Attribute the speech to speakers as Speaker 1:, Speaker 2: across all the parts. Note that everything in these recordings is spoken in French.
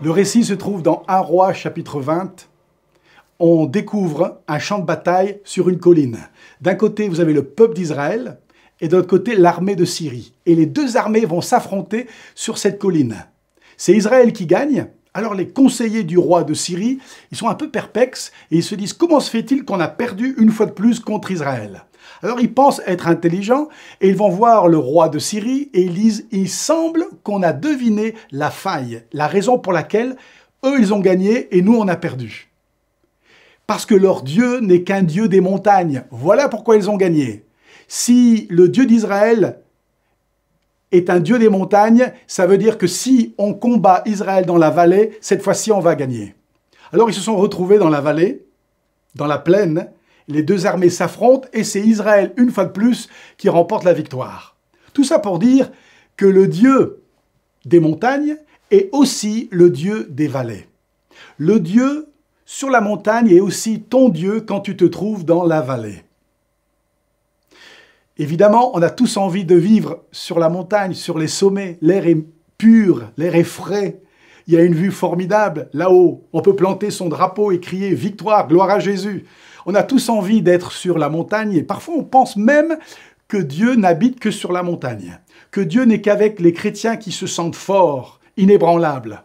Speaker 1: Le récit se trouve dans 1 Roi chapitre 20. On découvre un champ de bataille sur une colline. D'un côté, vous avez le peuple d'Israël et de l'autre côté, l'armée de Syrie. Et les deux armées vont s'affronter sur cette colline. C'est Israël qui gagne. Alors les conseillers du roi de Syrie, ils sont un peu perplexes et ils se disent « Comment se fait-il qu'on a perdu une fois de plus contre Israël ?» Alors ils pensent être intelligents et ils vont voir le roi de Syrie et ils disent « Il semble qu'on a deviné la faille, la raison pour laquelle eux ils ont gagné et nous on a perdu. Parce que leur Dieu n'est qu'un Dieu des montagnes. Voilà pourquoi ils ont gagné. Si le Dieu d'Israël est un Dieu des montagnes, ça veut dire que si on combat Israël dans la vallée, cette fois-ci on va gagner. » Alors ils se sont retrouvés dans la vallée, dans la plaine, les deux armées s'affrontent et c'est Israël, une fois de plus, qui remporte la victoire. Tout ça pour dire que le Dieu des montagnes est aussi le Dieu des vallées. Le Dieu sur la montagne est aussi ton Dieu quand tu te trouves dans la vallée. Évidemment, on a tous envie de vivre sur la montagne, sur les sommets. L'air est pur, l'air est frais. Il y a une vue formidable là-haut. On peut planter son drapeau et crier « Victoire, gloire à Jésus ». On a tous envie d'être sur la montagne et parfois on pense même que Dieu n'habite que sur la montagne, que Dieu n'est qu'avec les chrétiens qui se sentent forts, inébranlables.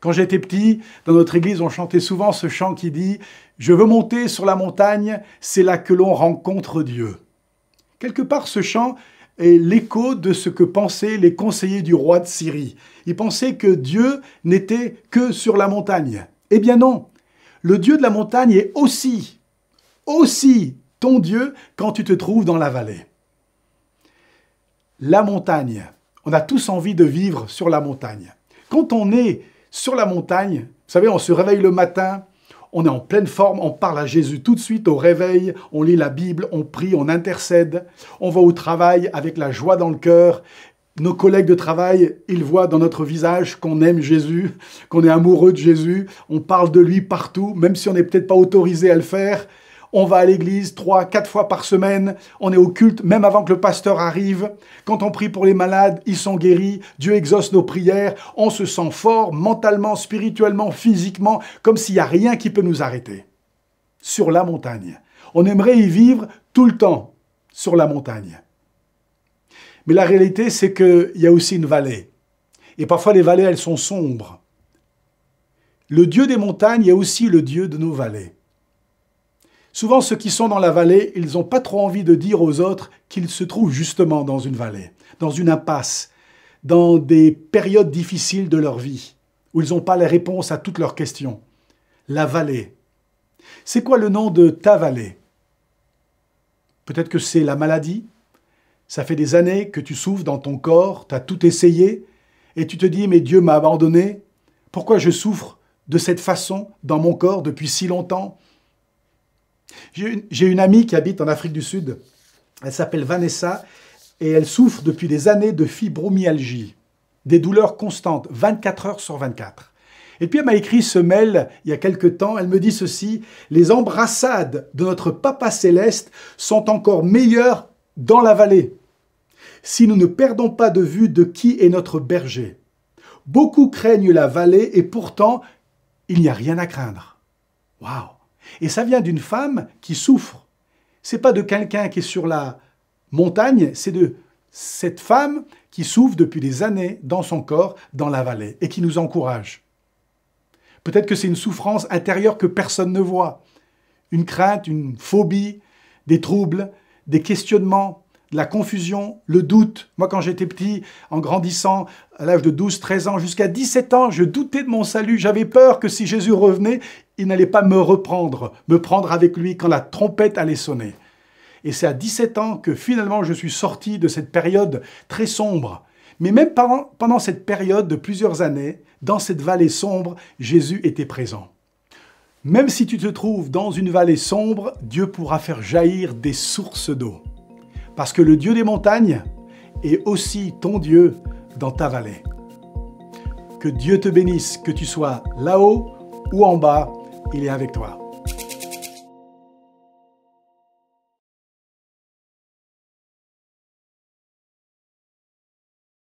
Speaker 1: Quand j'étais petit, dans notre église, on chantait souvent ce chant qui dit « Je veux monter sur la montagne, c'est là que l'on rencontre Dieu ». Quelque part, ce chant est l'écho de ce que pensaient les conseillers du roi de Syrie. Ils pensaient que Dieu n'était que sur la montagne. Eh bien non, le Dieu de la montagne est aussi ton Dieu quand tu te trouves dans la vallée. La montagne, on a tous envie de vivre sur la montagne. Quand on est sur la montagne, vous savez, on se réveille le matin, on est en pleine forme, on parle à Jésus tout de suite au réveil, on lit la Bible, on prie, on intercède, on va au travail avec la joie dans le cœur. Nos collègues de travail, ils voient dans notre visage qu'on aime Jésus, qu'on est amoureux de Jésus, on parle de lui partout, même si on n'est peut-être pas autorisé à le faire. On va à l'église 3-4 fois par semaine, on est au culte même avant que le pasteur arrive. Quand on prie pour les malades, ils sont guéris, Dieu exauce nos prières, on se sent fort mentalement, spirituellement, physiquement, comme s'il n'y a rien qui peut nous arrêter. Sur la montagne. On aimerait y vivre tout le temps, sur la montagne. Mais la réalité, c'est qu'il y a aussi une vallée. Et parfois, les vallées, elles sont sombres. Le Dieu des montagnes est aussi le Dieu de nos vallées. Souvent, ceux qui sont dans la vallée, ils n'ont pas trop envie de dire aux autres qu'ils se trouvent justement dans une vallée, dans une impasse, dans des périodes difficiles de leur vie, où ils n'ont pas les réponses à toutes leurs questions. La vallée. C'est quoi le nom de ta vallée? Peut-être que c'est la maladie. Ça fait des années que tu souffres dans ton corps, tu as tout essayé, et tu te dis « mais Dieu m'a abandonné. Pourquoi je souffre de cette façon dans mon corps depuis si longtemps ?» J'ai une amie qui habite en Afrique du Sud, elle s'appelle Vanessa, et elle souffre depuis des années de fibromyalgie, des douleurs constantes, 24 heures sur 24. Et puis elle m'a écrit ce mail il y a quelque temps, elle me dit ceci, « Les embrassades de notre Papa Céleste sont encore meilleures dans la vallée, si nous ne perdons pas de vue de qui est notre berger. Beaucoup craignent la vallée et pourtant, il n'y a rien à craindre. » Waouh! Et ça vient d'une femme qui souffre. Ce n'est pas de quelqu'un qui est sur la montagne, c'est de cette femme qui souffre depuis des années dans son corps, dans la vallée, et qui nous encourage. Peut-être que c'est une souffrance intérieure que personne ne voit. Une crainte, une phobie, des troubles, des questionnements, de la confusion, le doute. Moi, quand j'étais petit, en grandissant, à l'âge de 12-13 ans, jusqu'à 17 ans, je doutais de mon salut. J'avais peur que si Jésus revenait, il n'allait pas me reprendre, me prendre avec lui quand la trompette allait sonner. Et c'est à 17 ans que finalement je suis sorti de cette période très sombre. Mais même pendant cette période de plusieurs années, dans cette vallée sombre, Jésus était présent. Même si tu te trouves dans une vallée sombre, Dieu pourra faire jaillir des sources d'eau. Parce que le Dieu des montagnes est aussi ton Dieu dans ta vallée. Que Dieu te bénisse, que tu sois là-haut ou en bas, il est avec toi.